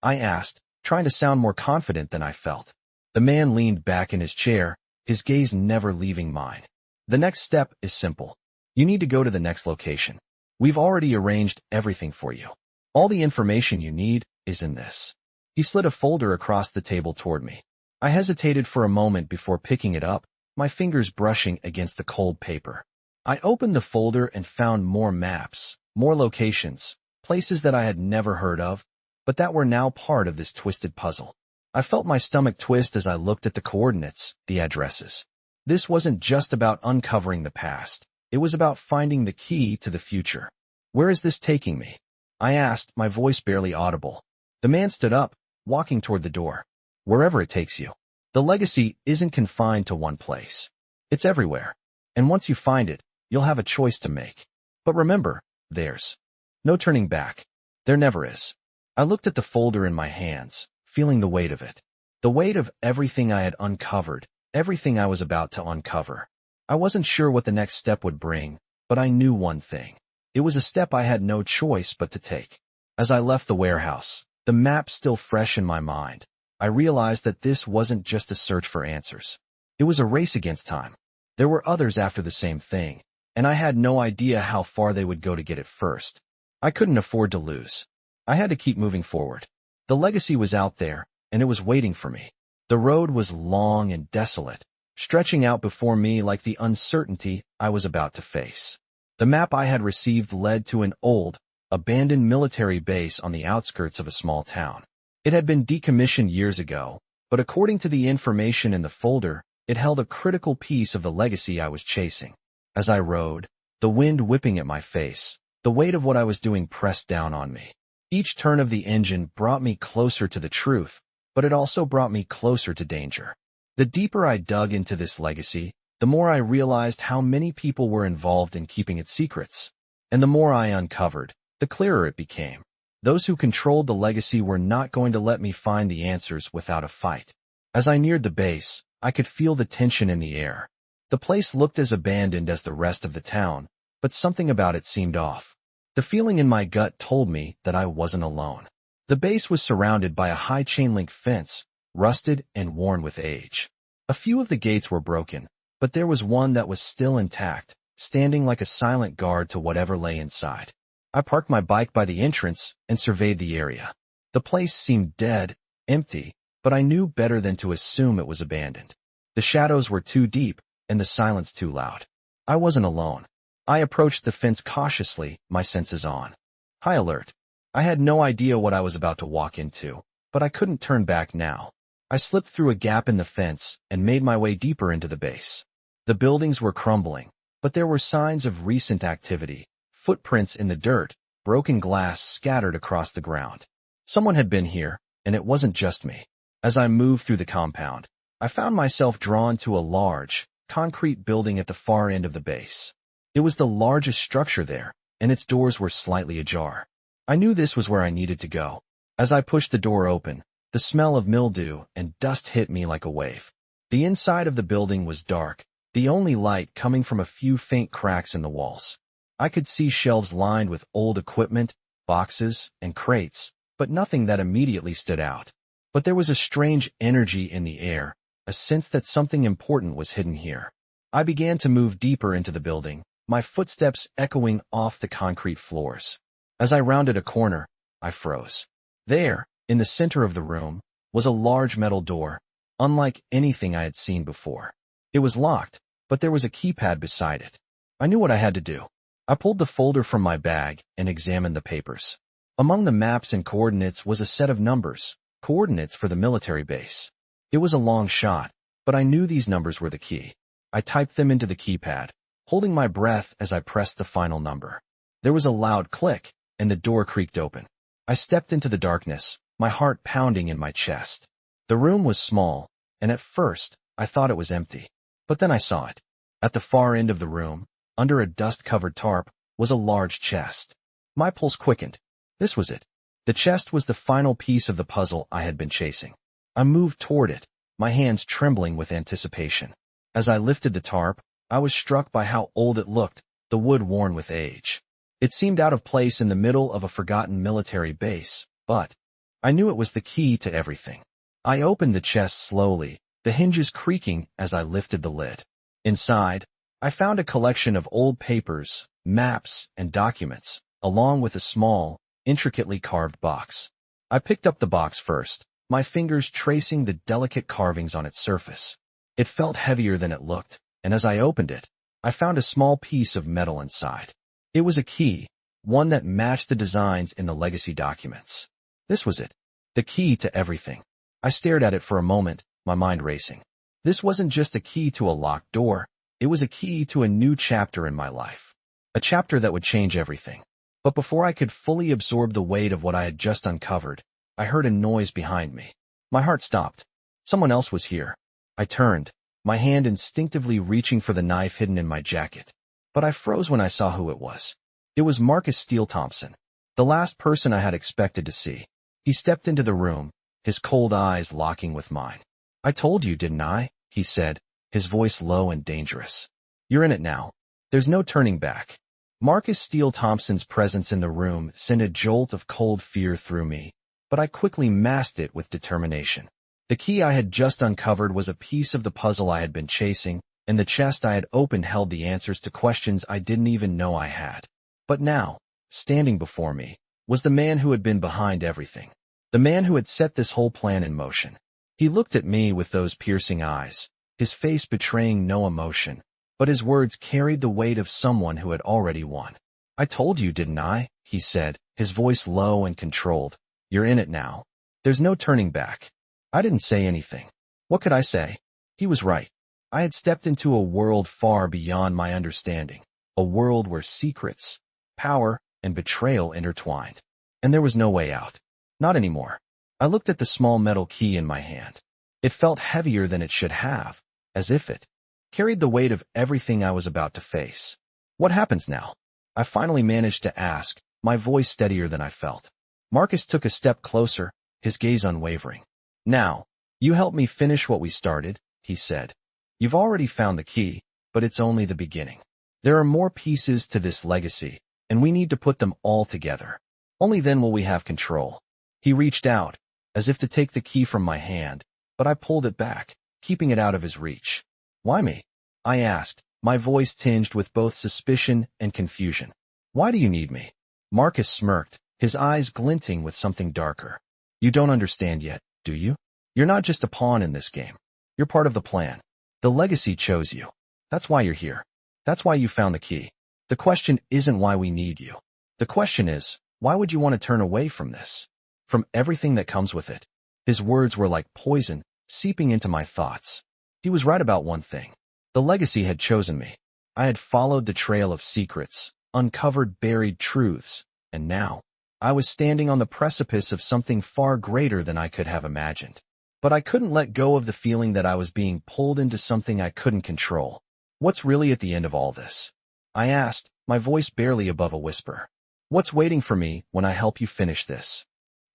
I asked, trying to sound more confident than I felt. The man leaned back in his chair, his gaze never leaving mine. The next step is simple. You need to go to the next location. We've already arranged everything for you. All the information you need is in this. He slid a folder across the table toward me. I hesitated for a moment before picking it up, my fingers brushing against the cold paper. I opened the folder and found more maps, more locations, places that I had never heard of, but that were now part of this twisted puzzle. I felt my stomach twist as I looked at the coordinates, the addresses. This wasn't just about uncovering the past. It was about finding the key to the future. Where is this taking me? I asked, my voice barely audible. The man stood up, walking toward the door. Wherever it takes you. The legacy isn't confined to one place. It's everywhere. And once you find it, you'll have a choice to make. But remember, there's no turning back. There never is. I looked at the folder in my hands, feeling the weight of it. The weight of everything I had uncovered, everything I was about to uncover. I wasn't sure what the next step would bring, but I knew one thing. It was a step I had no choice but to take. As I left the warehouse, the map still fresh in my mind, I realized that this wasn't just a search for answers. It was a race against time. There were others after the same thing, and I had no idea how far they would go to get it first. I couldn't afford to lose. I had to keep moving forward. The legacy was out there, and it was waiting for me. The road was long and desolate, stretching out before me like the uncertainty I was about to face. The map I had received led to an old, abandoned military base on the outskirts of a small town. It had been decommissioned years ago, but according to the information in the folder, it held a critical piece of the legacy I was chasing. As I rode, the wind whipping at my face, the weight of what I was doing pressed down on me. Each turn of the engine brought me closer to the truth, but it also brought me closer to danger. The deeper I dug into this legacy, the more I realized how many people were involved in keeping its secrets. And the more I uncovered, the clearer it became. Those who controlled the legacy were not going to let me find the answers without a fight. As I neared the base, I could feel the tension in the air. The place looked as abandoned as the rest of the town, but something about it seemed off. The feeling in my gut told me that I wasn't alone. The base was surrounded by a high chain-link fence, rusted and worn with age. A few of the gates were broken, but there was one that was still intact, standing like a silent guard to whatever lay inside. I parked my bike by the entrance and surveyed the area. The place seemed dead, empty, but I knew better than to assume it was abandoned. The shadows were too deep, and the silence too loud. I wasn't alone. I approached the fence cautiously, my senses on. High alert. I had no idea what I was about to walk into, but I couldn't turn back now. I slipped through a gap in the fence and made my way deeper into the base. The buildings were crumbling, but there were signs of recent activity, footprints in the dirt, broken glass scattered across the ground. Someone had been here, and it wasn't just me. As I moved through the compound, I found myself drawn to a large, concrete building at the far end of the base. It was the largest structure there, and its doors were slightly ajar. I knew this was where I needed to go. As I pushed the door open, the smell of mildew and dust hit me like a wave. The inside of the building was dark, the only light coming from a few faint cracks in the walls. I could see shelves lined with old equipment, boxes, and crates, but nothing that immediately stood out. But there was a strange energy in the air, a sense that something important was hidden here. I began to move deeper into the building, my footsteps echoing off the concrete floors. As I rounded a corner, I froze. There, in the center of the room, was a large metal door, unlike anything I had seen before. It was locked, but there was a keypad beside it. I knew what I had to do. I pulled the folder from my bag and examined the papers. Among the maps and coordinates was a set of numbers, coordinates for the military base. It was a long shot, but I knew these numbers were the key. I typed them into the keypad, holding my breath as I pressed the final number. There was a loud click, and the door creaked open. I stepped into the darkness, my heart pounding in my chest. The room was small, and at first, I thought it was empty. But then I saw it. At the far end of the room, under a dust-covered tarp, was a large chest. My pulse quickened. This was it. The chest was the final piece of the puzzle I had been chasing. I moved toward it, my hands trembling with anticipation. As I lifted the tarp, I was struck by how old it looked, the wood worn with age. It seemed out of place in the middle of a forgotten military base, but I knew it was the key to everything. I opened the chest slowly, the hinges creaking as I lifted the lid. Inside, I found a collection of old papers, maps, and documents, along with a small, intricately carved box. I picked up the box first, my fingers tracing the delicate carvings on its surface. It felt heavier than it looked, and as I opened it, I found a small piece of metal inside. It was a key, one that matched the designs in the legacy documents. This was it. The key to everything. I stared at it for a moment, my mind racing. This wasn't just a key to a locked door. It was a key to a new chapter in my life. A chapter that would change everything. But before I could fully absorb the weight of what I had just uncovered, I heard a noise behind me. My heart stopped. Someone else was here. I turned, my hand instinctively reaching for the knife hidden in my jacket. But I froze when I saw who it was. It was Marcus Steele Thompson, the last person I had expected to see. He stepped into the room, his cold eyes locking with mine. "I told you, didn't I?" he said, his voice low and dangerous. "You're in it now. There's no turning back." Marcus Steele Thompson's presence in the room sent a jolt of cold fear through me, but I quickly masked it with determination. The key I had just uncovered was a piece of the puzzle I had been chasing, and the chest I had opened held the answers to questions I didn't even know I had. But now, standing before me, was the man who had been behind everything. The man who had set this whole plan in motion. He looked at me with those piercing eyes, his face betraying no emotion, but his words carried the weight of someone who had already won. "I told you, didn't I?" he said, his voice low and controlled. "You're in it now. There's no turning back." I didn't say anything. What could I say? He was right. I had stepped into a world far beyond my understanding, a world where secrets, power, and betrayal intertwined. And there was no way out. Not anymore. I looked at the small metal key in my hand. It felt heavier than it should have, as if it carried the weight of everything I was about to face. "What happens now?" I finally managed to ask, my voice steadier than I felt. Marcus took a step closer, his gaze unwavering. "Now, you help me finish what we started," he said. "You've already found the key, but it's only the beginning. There are more pieces to this legacy, and we need to put them all together. Only then will we have control." He reached out, as if to take the key from my hand, but I pulled it back, keeping it out of his reach. "Why me?" I asked, my voice tinged with both suspicion and confusion. "Why do you need me?" Marcus smirked, his eyes glinting with something darker. "You don't understand yet, do you? You're not just a pawn in this game. You're part of the plan. The legacy chose you. That's why you're here. That's why you found the key. The question isn't why we need you. The question is, why would you want to turn away from this? From everything that comes with it." His words were like poison, seeping into my thoughts. He was right about one thing. The legacy had chosen me. I had followed the trail of secrets, uncovered buried truths, and now, I was standing on the precipice of something far greater than I could have imagined. But I couldn't let go of the feeling that I was being pulled into something I couldn't control. "What's really at the end of all this?" I asked, my voice barely above a whisper. "What's waiting for me when I help you finish this?"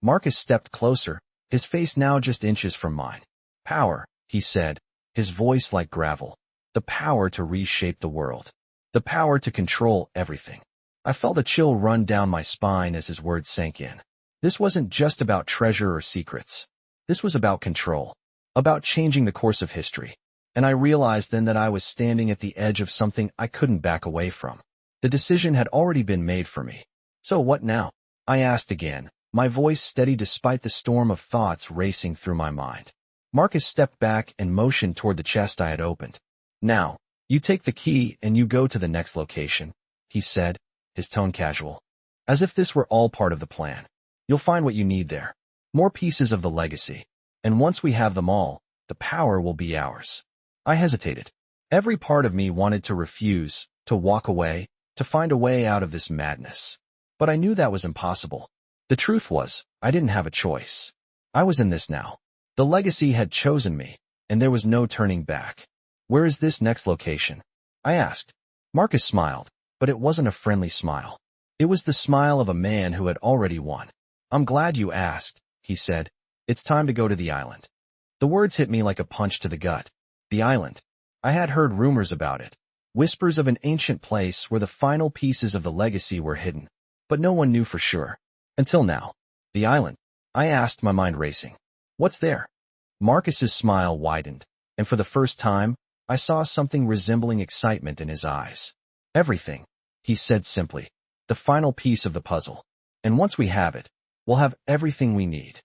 Marcus stepped closer, his face now just inches from mine. "Power," he said, his voice like gravel. "The power to reshape the world. The power to control everything." I felt a chill run down my spine as his words sank in. This wasn't just about treasure or secrets. This was about control, about changing the course of history. And I realized then that I was standing at the edge of something I couldn't back away from. The decision had already been made for me. "So what now?" I asked again, my voice steady despite the storm of thoughts racing through my mind. Marcus stepped back and motioned toward the chest I had opened. "Now, you take the key and you go to the next location," he said, his tone casual, as if this were all part of the plan. "You'll find what you need there. More pieces of the legacy. And once we have them all, the power will be ours." I hesitated. Every part of me wanted to refuse, to walk away, to find a way out of this madness. But I knew that was impossible. The truth was, I didn't have a choice. I was in this now. The legacy had chosen me, and there was no turning back. "Where is this next location?" I asked. Marcus smiled, but it wasn't a friendly smile. It was the smile of a man who had already won. "I'm glad you asked," he said. "It's time to go to the island." The words hit me like a punch to the gut. The island. I had heard rumors about it. Whispers of an ancient place where the final pieces of the legacy were hidden. But no one knew for sure. Until now. The island. I asked, my mind racing. "What's there?" Marcus's smile widened, and for the first time, I saw something resembling excitement in his eyes. "Everything," he said simply. "The final piece of the puzzle. And once we have it, we'll have everything we need."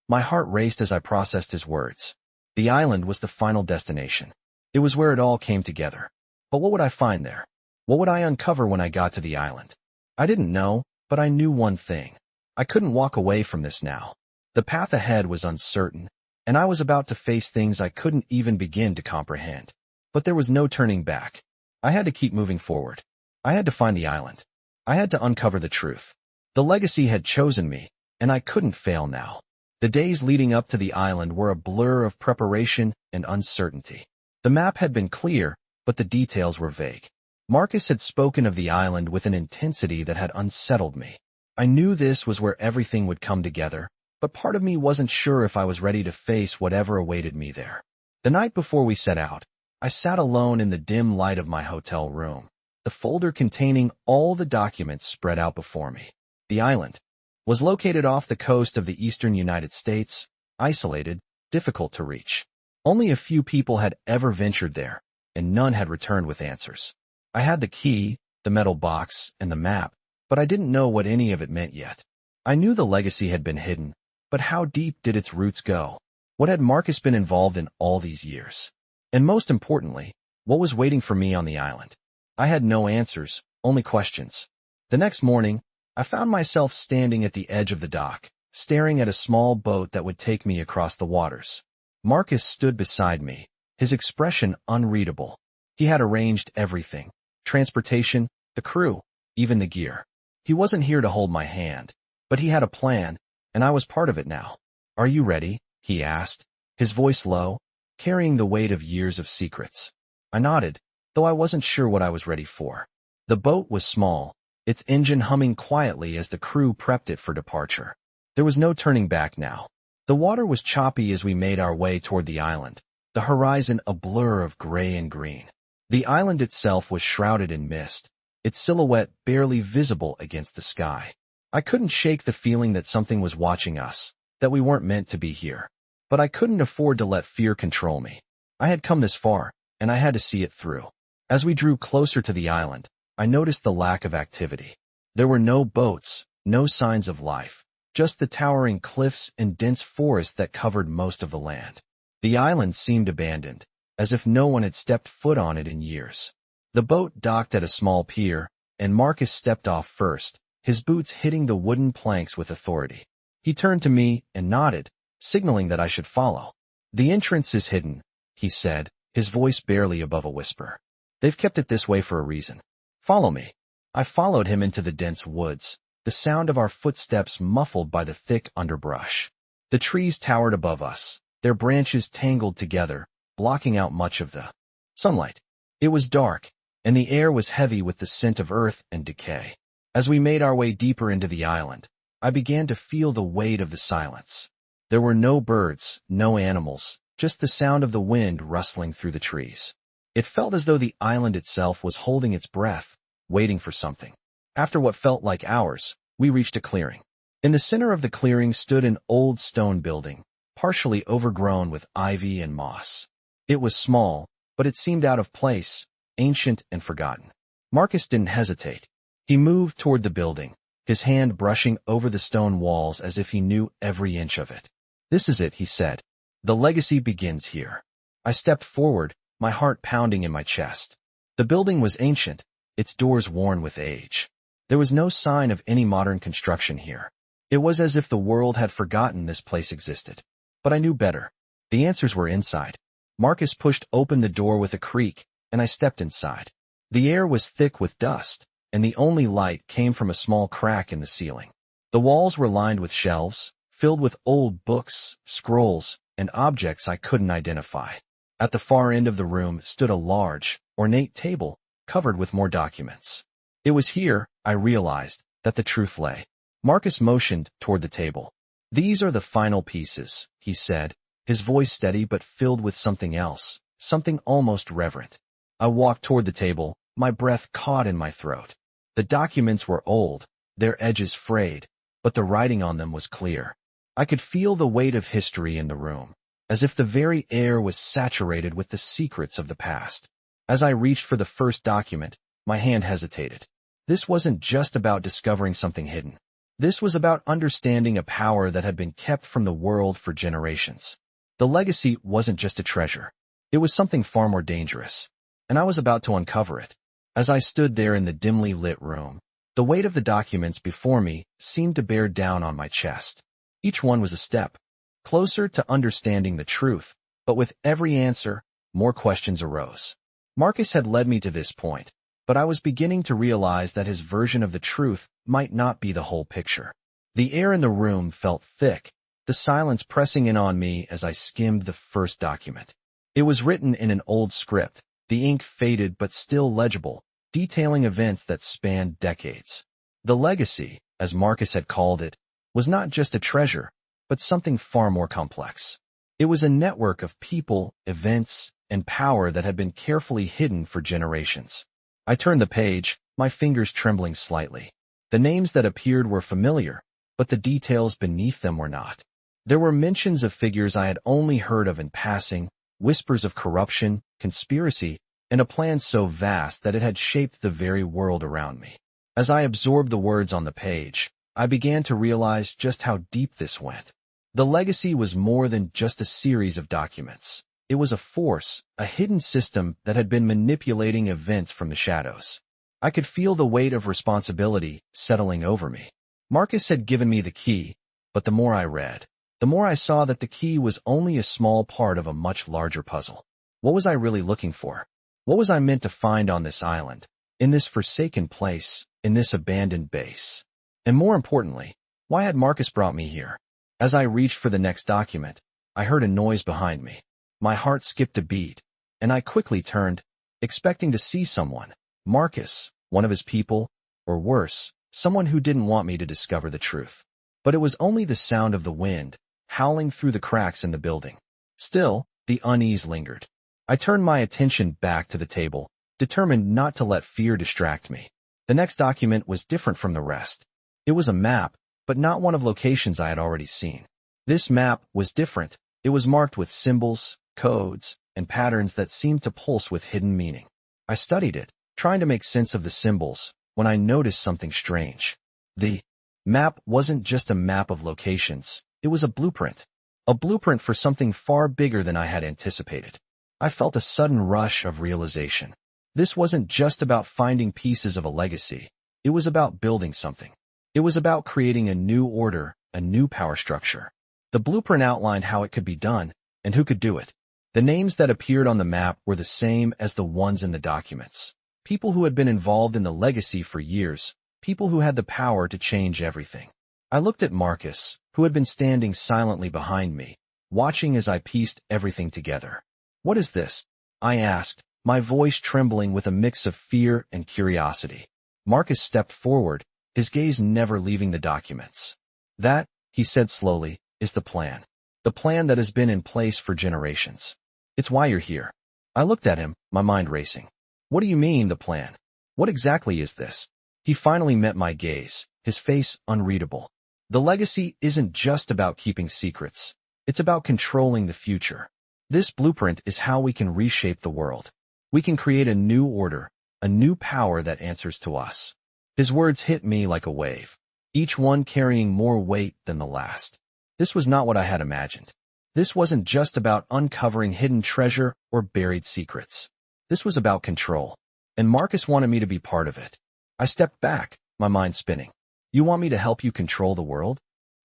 My heart raced as I processed his words. The island was the final destination. It was where it all came together. But what would I find there? What would I uncover when I got to the island? I didn't know, but I knew one thing. I couldn't walk away from this now. The path ahead was uncertain, and I was about to face things I couldn't even begin to comprehend. But there was no turning back. I had to keep moving forward. I had to find the island. I had to uncover the truth. The legacy had chosen me, and I couldn't fail now. The days leading up to the island were a blur of preparation and uncertainty. The map had been clear, but the details were vague. Marcus had spoken of the island with an intensity that had unsettled me. I knew this was where everything would come together, but part of me wasn't sure if I was ready to face whatever awaited me there. The night before we set out, I sat alone in the dim light of my hotel room, the folder containing all the documents spread out before me. The island was located off the coast of the eastern United States, isolated, difficult to reach. Only a few people had ever ventured there, and none had returned with answers. I had the key, the metal box, and the map, but I didn't know what any of it meant yet. I knew the legacy had been hidden, but how deep did its roots go? What had Marcus been involved in all these years? And most importantly, what was waiting for me on the island? I had no answers, only questions. The next morning, I found myself standing at the edge of the dock, staring at a small boat that would take me across the waters. Marcus stood beside me, his expression unreadable. He had arranged everything: transportation, the crew, even the gear. He wasn't here to hold my hand, but he had a plan, and I was part of it now. "Are you ready?" he asked, his voice low, carrying the weight of years of secrets. I nodded, though I wasn't sure what I was ready for. The boat was small, its engine humming quietly as the crew prepped it for departure. There was no turning back now. The water was choppy as we made our way toward the island, the horizon a blur of gray and green. The island itself was shrouded in mist, its silhouette barely visible against the sky. I couldn't shake the feeling that something was watching us, that we weren't meant to be here. But I couldn't afford to let fear control me. I had come this far, and I had to see it through. As we drew closer to the island, I noticed the lack of activity. There were no boats, no signs of life, just the towering cliffs and dense forest that covered most of the land. The island seemed abandoned, as if no one had stepped foot on it in years. The boat docked at a small pier, and Marcus stepped off first, his boots hitting the wooden planks with authority. He turned to me and nodded, signaling that I should follow. "The entrance is hidden," he said, his voice barely above a whisper. "They've kept it this way for a reason. Follow me." I followed him into the dense woods, the sound of our footsteps muffled by the thick underbrush. The trees towered above us, their branches tangled together, blocking out much of the sunlight. It was dark, and the air was heavy with the scent of earth and decay. As we made our way deeper into the island, I began to feel the weight of the silence. There were no birds, no animals, just the sound of the wind rustling through the trees. It felt as though the island itself was holding its breath, waiting for something. After what felt like hours, we reached a clearing. In the center of the clearing stood an old stone building, partially overgrown with ivy and moss. It was small, but it seemed out of place, ancient and forgotten. Marcus didn't hesitate. He moved toward the building, his hand brushing over the stone walls as if he knew every inch of it. "This is it," he said. "The legacy begins here." I stepped forward, my heart pounding in my chest. The building was ancient, its doors worn with age. There was no sign of any modern construction here. It was as if the world had forgotten this place existed. But I knew better. The answers were inside. Marcus pushed open the door with a creak, and I stepped inside. The air was thick with dust, and the only light came from a small crack in the ceiling. The walls were lined with shelves, filled with old books, scrolls, and objects I couldn't identify. At the far end of the room stood a large, ornate table, covered with more documents. It was here, I realized, that the truth lay. Marcus motioned toward the table. "These are the final pieces," he said, his voice steady but filled with something else, something almost reverent. I walked toward the table, my breath caught in my throat. The documents were old, their edges frayed, but the writing on them was clear. I could feel the weight of history in the room, as if the very air was saturated with the secrets of the past. As I reached for the first document, my hand hesitated. This wasn't just about discovering something hidden. This was about understanding a power that had been kept from the world for generations. The legacy wasn't just a treasure. It was something far more dangerous. and I was about to uncover it. As I stood there in the dimly lit room, the weight of the documents before me seemed to bear down on my chest. Each one was a step closer to understanding the truth, but with every answer, more questions arose. Marcus had led me to this point, but I was beginning to realize that his version of the truth might not be the whole picture. The air in the room felt thick, the silence pressing in on me as I skimmed the first document. It was written in an old script, the ink faded but still legible, detailing events that spanned decades. The legacy, as Marcus had called it, was not just a treasure, but something far more complex. It was a network of people, events, and power that had been carefully hidden for generations. I turned the page, my fingers trembling slightly. The names that appeared were familiar, but the details beneath them were not. There were mentions of figures I had only heard of in passing, whispers of corruption, conspiracy, and a plan so vast that it had shaped the very world around me. As I absorbed the words on the page, I began to realize just how deep this went. The legacy was more than just a series of documents. It was a force, a hidden system that had been manipulating events from the shadows. I could feel the weight of responsibility settling over me. Marcus had given me the key, but the more I read, the more I saw that the key was only a small part of a much larger puzzle. What was I really looking for? What was I meant to find on this island, in this forsaken place, in this abandoned base? And more importantly, why had Marcus brought me here? As I reached for the next document, I heard a noise behind me. My heart skipped a beat, and I quickly turned, expecting to see someone. Marcus, one of his people, or worse, someone who didn't want me to discover the truth. But it was only the sound of the wind, howling through the cracks in the building. Still, the unease lingered. I turned my attention back to the table, determined not to let fear distract me. The next document was different from the rest. It was a map, but not one of locations I had already seen. This map was different. It was marked with symbols, codes, and patterns that seemed to pulse with hidden meaning. I studied it, trying to make sense of the symbols, when I noticed something strange. The map wasn't just a map of locations, it was a blueprint. A blueprint for something far bigger than I had anticipated. I felt a sudden rush of realization. This wasn't just about finding pieces of a legacy. It was about building something. It was about creating a new order, a new power structure. The blueprint outlined how it could be done, and who could do it. The names that appeared on the map were the same as the ones in the documents. People who had been involved in the legacy for years, people who had the power to change everything. I looked at Marcus, who had been standing silently behind me, watching as I pieced everything together. "What is this?" I asked, my voice trembling with a mix of fear and curiosity. Marcus stepped forward, his gaze never leaving the documents. "That," he said slowly, "is the plan. The plan that has been in place for generations. It's why you're here." I looked at him, my mind racing. "What do you mean, the plan? What exactly is this?" He finally met my gaze, his face unreadable. "The legacy isn't just about keeping secrets. It's about controlling the future. This blueprint is how we can reshape the world. We can create a new order, a new power that answers to us." His words hit me like a wave, each one carrying more weight than the last. This was not what I had imagined. This wasn't just about uncovering hidden treasure or buried secrets. This was about control, and Marcus wanted me to be part of it. I stepped back, my mind spinning. "You want me to help you control the world?"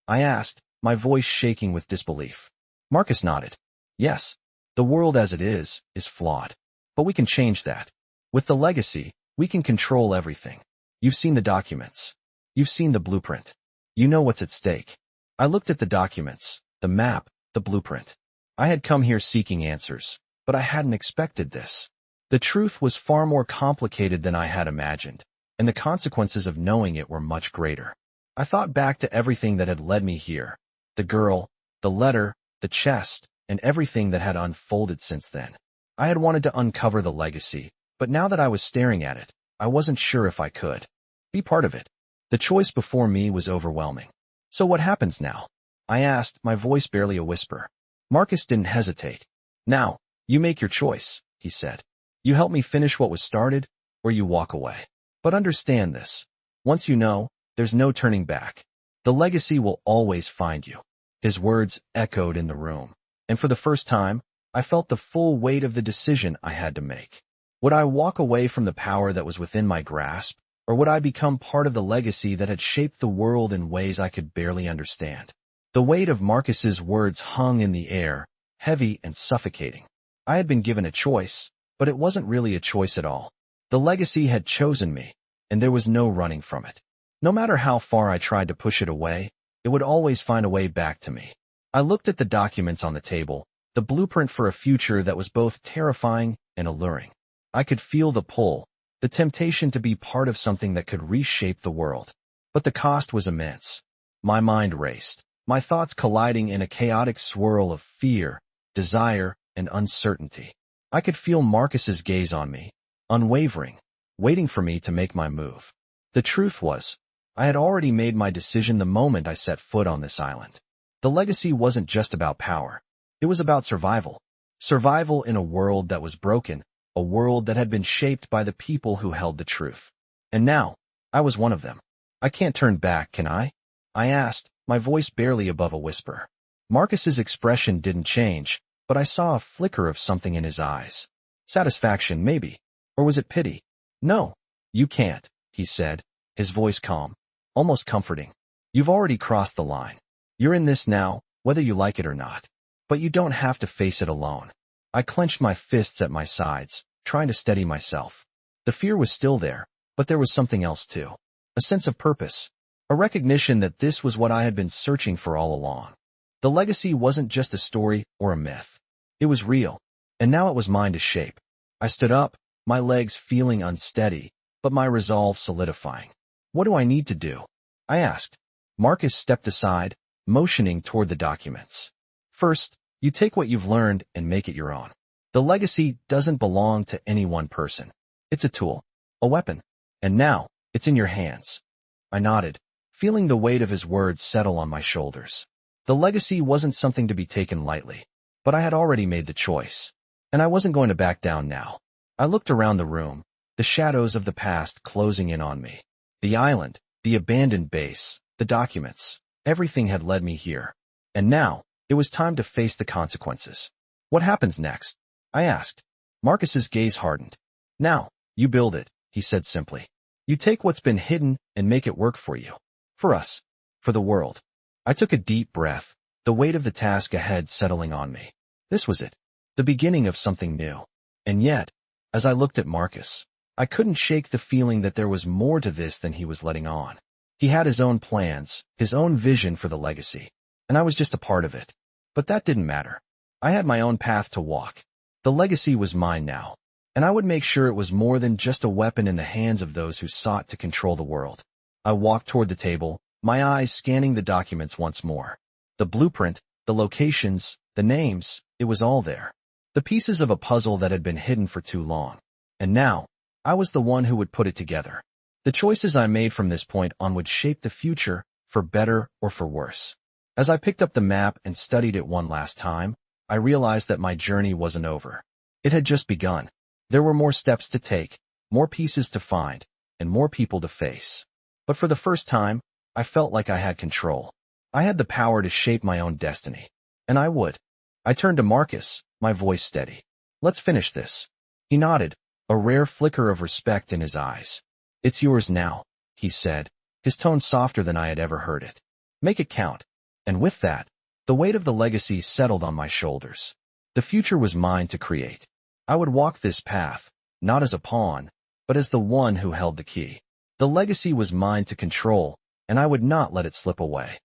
I asked, my voice shaking with disbelief. Marcus nodded. "Yes, the world as it is flawed. But we can change that. With the legacy, we can control everything. You've seen the documents. You've seen the blueprint. You know what's at stake." I looked at the documents, the map, the blueprint. I had come here seeking answers, but I hadn't expected this. The truth was far more complicated than I had imagined, and the consequences of knowing it were much greater. I thought back to everything that had led me here, the girl, the letter, the chest, and everything that had unfolded since then. I had wanted to uncover the legacy, but now that I was staring at it, I wasn't sure if I could be part of it. The choice before me was overwhelming. "So what happens now?" I asked, my voice barely a whisper. Marcus didn't hesitate. "Now, you make your choice," he said. "You help me finish what was started, or you walk away. But understand this. Once you know, there's no turning back. The legacy will always find you." His words echoed in the room, and for the first time, I felt the full weight of the decision I had to make. Would I walk away from the power that was within my grasp, or would I become part of the legacy that had shaped the world in ways I could barely understand? The weight of Marcus's words hung in the air, heavy and suffocating. I had been given a choice, but it wasn't really a choice at all. The legacy had chosen me, and there was no running from it. No matter how far I tried to push it away, it would always find a way back to me. I looked at the documents on the table, the blueprint for a future that was both terrifying and alluring. I could feel the pull, the temptation to be part of something that could reshape the world. But the cost was immense. My mind raced, my thoughts colliding in a chaotic swirl of fear, desire, and uncertainty. I could feel Marcus's gaze on me, unwavering, waiting for me to make my move. The truth was, I had already made my decision the moment I set foot on this island. The legacy wasn't just about power. It was about survival. Survival in a world that was broken, a world that had been shaped by the people who held the truth. And now, I was one of them. I can't turn back, can I? I asked, my voice barely above a whisper. Marcus's expression didn't change, but I saw a flicker of something in his eyes. Satisfaction, maybe. Or was it pity? No, you can't, he said, his voice calm, almost comforting. You've already crossed the line. You're in this now, whether you like it or not. But you don't have to face it alone. I clenched my fists at my sides, trying to steady myself. The fear was still there, but there was something else too. A sense of purpose. A recognition that this was what I had been searching for all along. The legacy wasn't just a story or a myth. It was real, and now it was mine to shape. I stood up, my legs feeling unsteady, but my resolve solidifying. What do I need to do? I asked. Marcus stepped aside, motioning toward the documents. First, you take what you've learned and make it your own. The legacy doesn't belong to any one person. It's a tool, a weapon, and now it's in your hands. I nodded, feeling the weight of his words settle on my shoulders. The legacy wasn't something to be taken lightly, but I had already made the choice, and I wasn't going to back down now. I looked around the room, the shadows of the past closing in on me. The island, the abandoned base, the documents, everything had led me here. And now, it was time to face the consequences. What happens next? I asked. Marcus's gaze hardened. Now, you build it, he said simply. You take what's been hidden and make it work for you. For us. For the world. I took a deep breath, the weight of the task ahead settling on me. This was it. The beginning of something new. And yet, as I looked at Marcus, I couldn't shake the feeling that there was more to this than he was letting on. He had his own plans, his own vision for the legacy, and I was just a part of it. But that didn't matter. I had my own path to walk. The legacy was mine now, and I would make sure it was more than just a weapon in the hands of those who sought to control the world. I walked toward the table, my eyes scanning the documents once more. The blueprint, the locations, the names, it was all there. The pieces of a puzzle that had been hidden for too long. And now, I was the one who would put it together. The choices I made from this point on would shape the future, for better or for worse. As I picked up the map and studied it one last time, I realized that my journey wasn't over. It had just begun. There were more steps to take, more pieces to find, and more people to face. But for the first time, I felt like I had control. I had the power to shape my own destiny. And I would. I turned to Marcus, my voice steady. Let's finish this. He nodded, a rare flicker of respect in his eyes. It's yours now, he said, his tone softer than I had ever heard it. Make it count. And with that, the weight of the legacy settled on my shoulders. The future was mine to create. I would walk this path, not as a pawn, but as the one who held the key. The legacy was mine to control, and I would not let it slip away.